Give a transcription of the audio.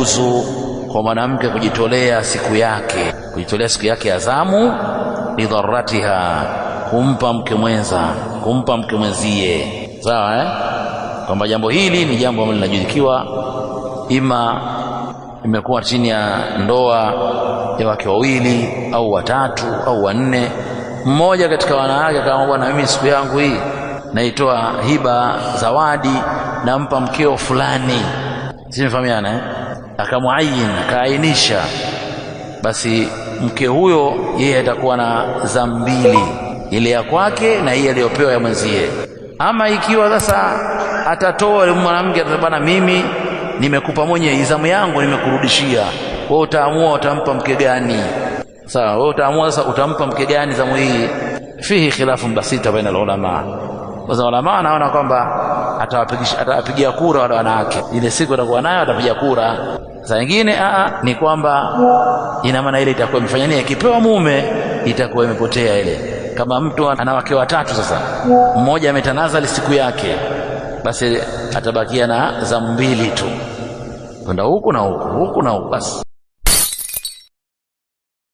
Uzu kwa mwanamke kujitolea siku yake, kujitolea siku yake ya zamu, lidharratiha, kumpa mke mwenza, kumpa mke mwenzie. Sawa kwamba jambo hili ni jambo ambalo linajulikiwa, ima imekuwa chini ya ndoa ya wake wawili au watatu au wanne, mmoja katika wanawake kama bwana, mimi siku yangu hii naitoa hiba, zawadi, nampa mkeo fulani, simefahamiana akamuayin, akaainisha, basi mke huyo yeye atakuwa na zamu mbili, ile ya kwake na ile aliyopewa ya mwenzie. Ama ikiwa sasa atatoa yule mwanamke, atabana, mimi nimekupa mwenye zamu yangu, nimekurudishia wewe, utaamua utampa mke gani. Sawa, wewe utaamua sasa utampa mke gani zamu hii. Fihi khilafun basita baina ulama. Sasa ulama anaona kwamba atawapigia kura wale wanawake, ile siku atakuwa nayo atapiga kura. Sasa nyingine ni kwamba ina maana ile itakuwa imefanya nini, ikipewa mume itakuwa imepotea ile. Kama mtu ana wake watatu, sasa mmoja ametanazali siku yake, basi atabakia na zamu mbili tu, kwenda huku na huku, huku na huku basi.